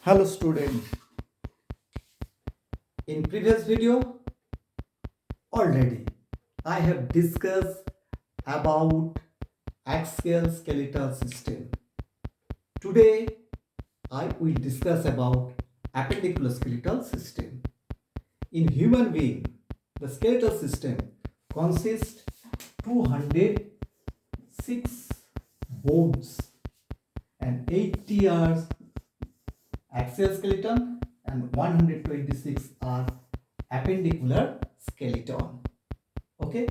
Hello student. In previous video already I have discussed about axial skeletal system. Today I will discuss about appendicular skeletal system. In human being, the skeletal system consists 206 bones and 80 are axial skeleton and 126 are appendicular skeleton. Okay,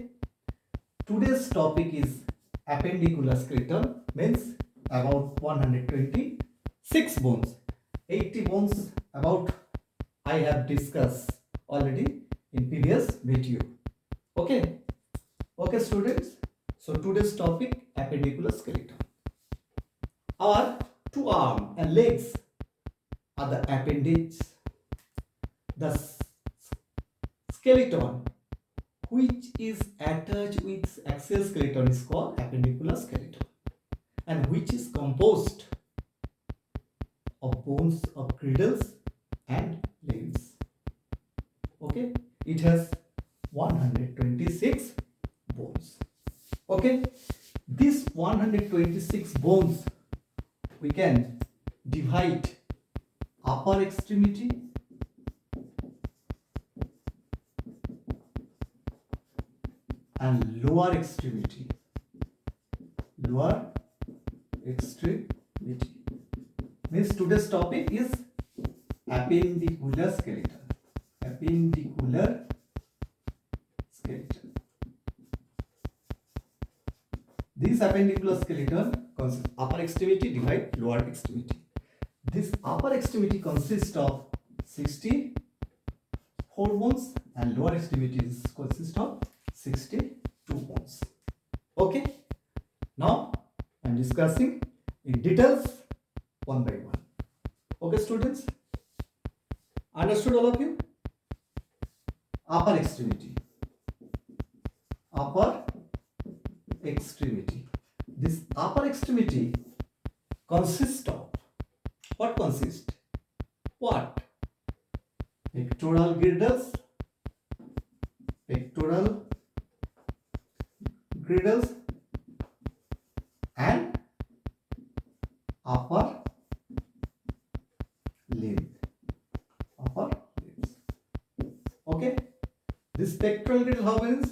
today's topic is appendicular skeleton, means about 126 bones. 80 bones about I have discussed already in previous video. Okay, students, so today's topic appendicular skeleton. Our two arms and legs are the appendage. The skeleton which is attached with axial skeleton is called appendicular skeleton, and which is composed of bones of girdles and limbs. Okay, it has 126 bones. Okay, these 126 bones we can divide upper extremity and lower extremity. Lower extremity means today's topic is appendicular skeleton. Appendicular skeleton. This appendicular skeleton consists upper extremity divide lower extremity. This upper extremity consists of 64 bones and lower extremities consist of 62 bones. Okay, now I am discussing in details one by one. Okay students, understood all of you? Upper extremity. Upper extremity. This upper extremity consists of what consists? What? Pectoral girdles, and upper limb. Okay, this pectoral girdle, how many?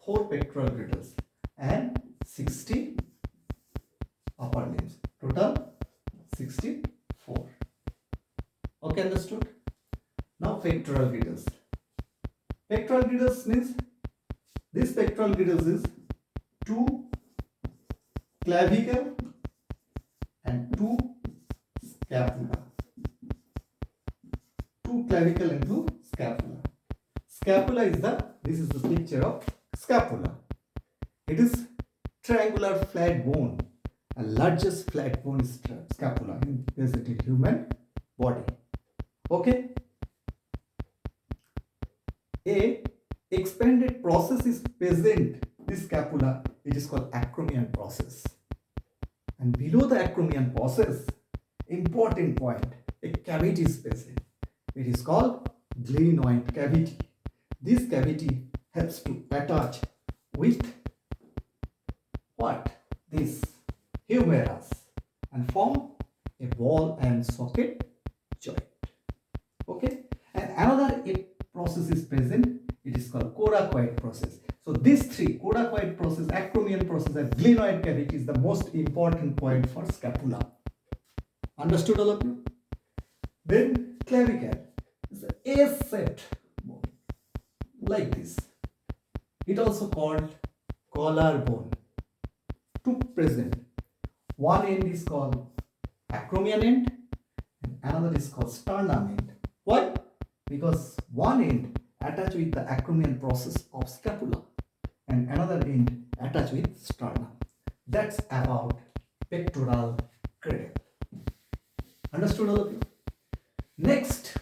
4 pectoral girdles and 60 upper limbs. Total 64. Okay, understood? Now pectoral girdles. Pectoral girdles means this pectoral girdles is 2 clavicle and 2 scapula. 2 clavicle and 2 scapula. Scapula is this is the picture of scapula. It is triangular flat bone. The largest flat bone is scapula present in human body. Okay. A expanded process is present. This scapula, it is called acromion process. And below the acromion process, important point, a cavity is present. It is called glenoid cavity. This cavity helps to attach with what? This humerus and form a ball and socket joint. Okay, and another process is present. It is called coracoid process. So these three, coracoid process, acromion process, and glenoid cavity, is the most important point for scapula. Understood all of you? Then clavicle is an A-shaped bone like this. It also called collarbone. Two present. One end is called acromion end and another is called sternum end. Why? Because one end attached with the acromion process of scapula and another end attached with sternum. That's about pectoral girdle. Understood all of you? Next,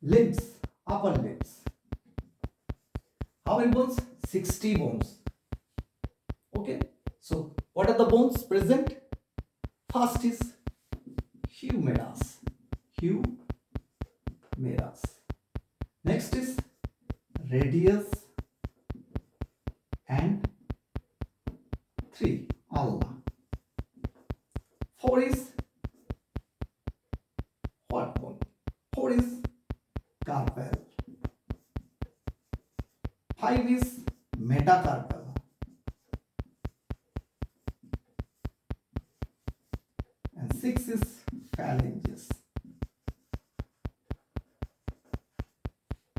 limbs, upper limbs. How many bones? 60 bones. Okay, so what are the bones present? First is humerus. Humerus. Next is radius and 3 Allah. 4 is what bone? 4 is carpal. 5 is metacarpal. And 6 is phalanges.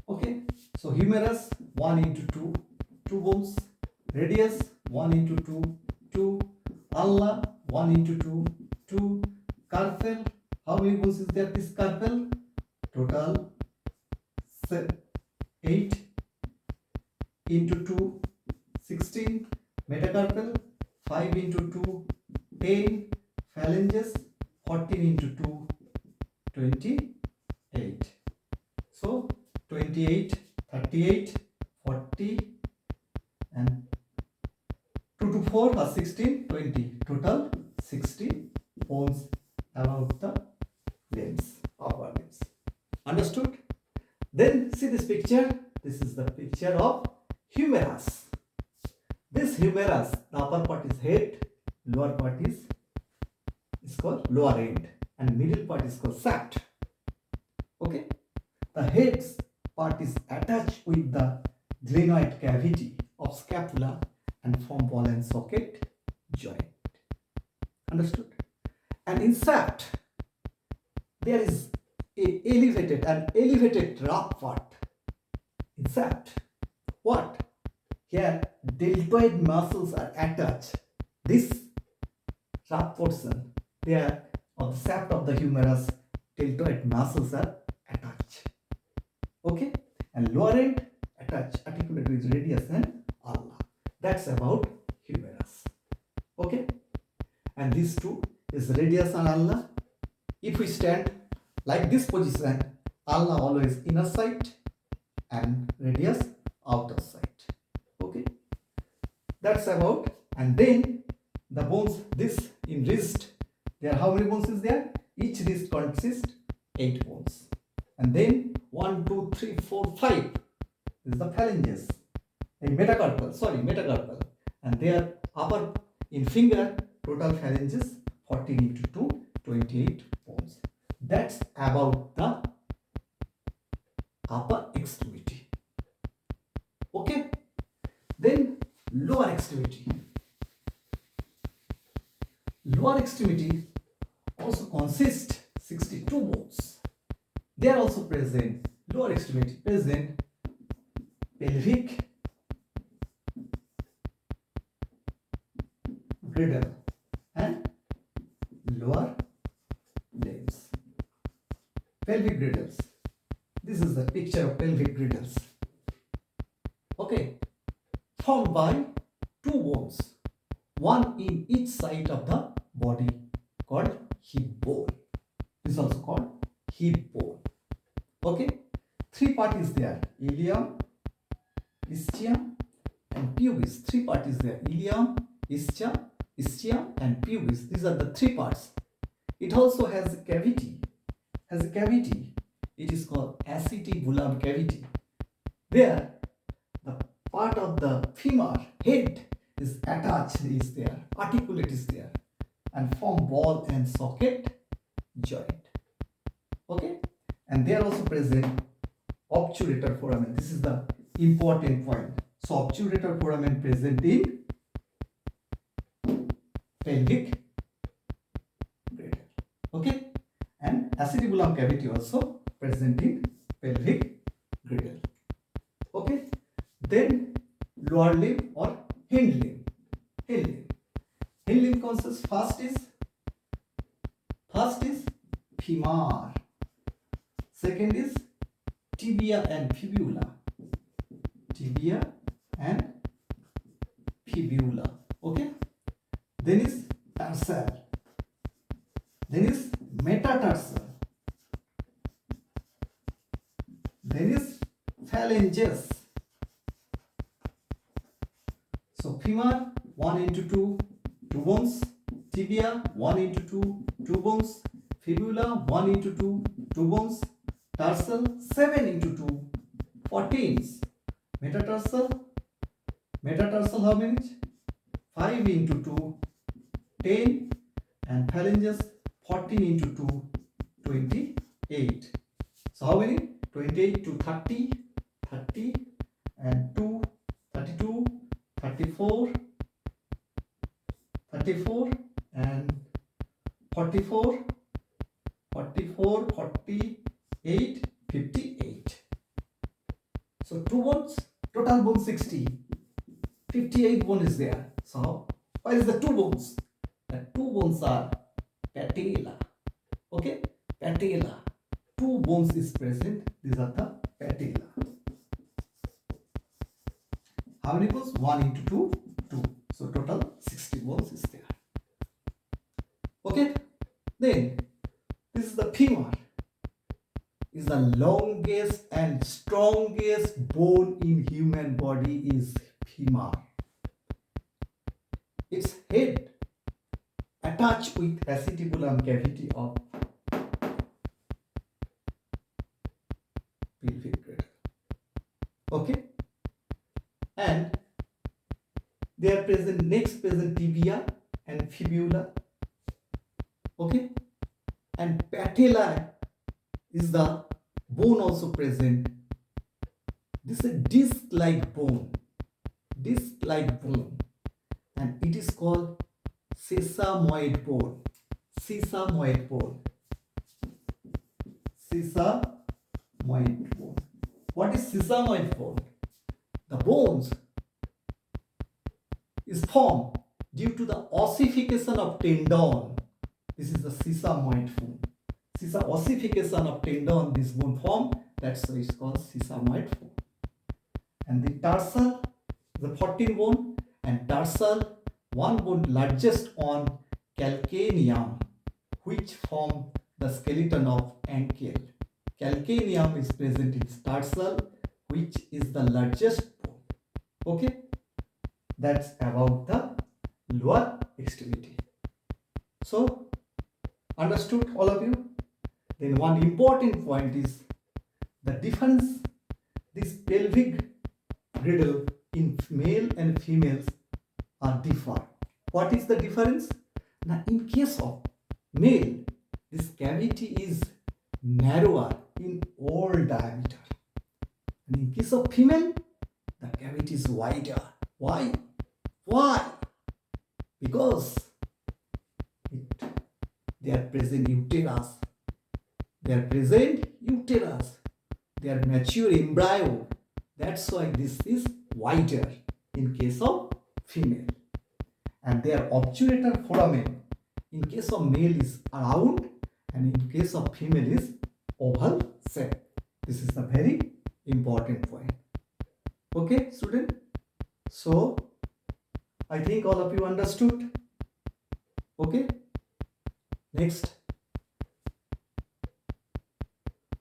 Okay, so humerus 1 into 2, 2 bones. Radius 1 into 2, 2. Allah 1 into 2, 2. Carpal, how many bones is there? This carpal total 8 into 2, 16. Metacarpal 5 into 2, 10. Phalanges 14 into 2, 28. So 28, 38, 40 and 2 to 4 are 16, 20. Total 60 bones about the limbs, upper limbs. Understood? Then see this picture. This is the picture of humerus. This humerus, the upper part is head, lower part is called lower end, and middle part is called shaft. Okay, the head's part is attached with the glenoid cavity of scapula and form ball and socket joint. Understood? And in shaft there is an elevated rough part. In shaft, what? Here deltoid muscles are attached. This rough portion there of the shaft of the humerus, deltoid muscles are attached. Okay, and lower end attached, articulate with radius and ulna. That's about humerus. Okay, and these two is radius and ulna. If we stand like this position, ulna always inner side and radius outer side. Okay, that's about. And then the bones, this in wrist, there how many bones is there? Each wrist consists 8 bones. And then 1, 2, 3, 4, 5 is the phalanges. Metacarpal. And their upper in finger, total phalanges 14 into 2, 28 bones. That's about the upper extremity. Okay. Then lower extremity. Lower extremity also consists 62 bones. They are also present, lower extremity present, pelvic girdle and lower limbs. Pelvic girdles. This is the picture of pelvic girdles. Okay, formed by 2 bones, one in each side of the body, called hip bone. This is also called hip bone. Okay, 3 parts is there: ilium, ischium, and pubis. 3 parts is there: ilium, ischium, and pubis. These are the 3 parts. It also has a cavity. It is called acetybulum cavity. There, the part of the femur head is attached, is there, articulate is there, and form ball and socket joint. Okay, and they are also present obturator foramen. This is the important point. So obturator foramen present in pelvic girdle. Okay, and acetybulum cavity also present in pelvic girdle. Okay, then lower limb or hind limb. Hind limb consists first is femur. Second is tibia and fibula. Okay. Then is tarsal. Then is metatarsal. Then is phalanges. So femur 1 into 2, 2 bones. Tibia 1 into 2, 2 bones. fibula 1 into 2, 2 bones, tarsal 7 into 2, 14, metatarsal how many? 5 into 2, 10, and phalanges 14 into 2, 28. So how many? 28 to 30, 30, and 2, 32, 34, 34, and 44, 44, 48, 58. So 2 bones, total bone 60, 58 bone is there. So what is the 2 bones? The 2 bones are patella. Okay, patella. 2 bones is present. These are the patella. How many bones? 1 into 2, 2. So total 60 bones is there. Okay, then this is the femur. Is the longest and strongest bone in human body is femur. Its head attached with acetabulum cavity of pelvic girdle. Okay, and they are present next present tibia and fibula. Okay, and patella is the bone also present. This is a disc-like bone, and it is called sesamoid bone. Sesamoid bone. What is sesamoid bone? The bones is formed due to the ossification of tendon. This is the sesamoid bone. Ossification of tendon, this bone form, that's why it's called sesamoid bone. And the tarsal, the 14 bone, and tarsal, one bone largest on calcaneum, which form the skeleton of ankle. Calcaneum is present in tarsal, which is the largest bone. Okay, that's about the lower extremity. So, understood all of you? Then one important point is the difference. This pelvic girdle in male and females are different. What is the difference? Now, in case of male, this cavity is narrower in all diameter, and in case of female, the cavity is wider. Why? Because they are present uterus. They are mature embryo. That's why this is wider in case of female. And their obturator foramen in case of male is round, and in case of female is oval shape. This is a very important point. Okay, student? So, I think all of you understood. Okay? Next,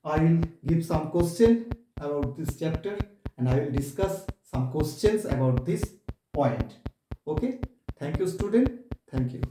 I will give some question about this chapter, and I will discuss some questions about this point. Okay? Thank you, student. Thank you.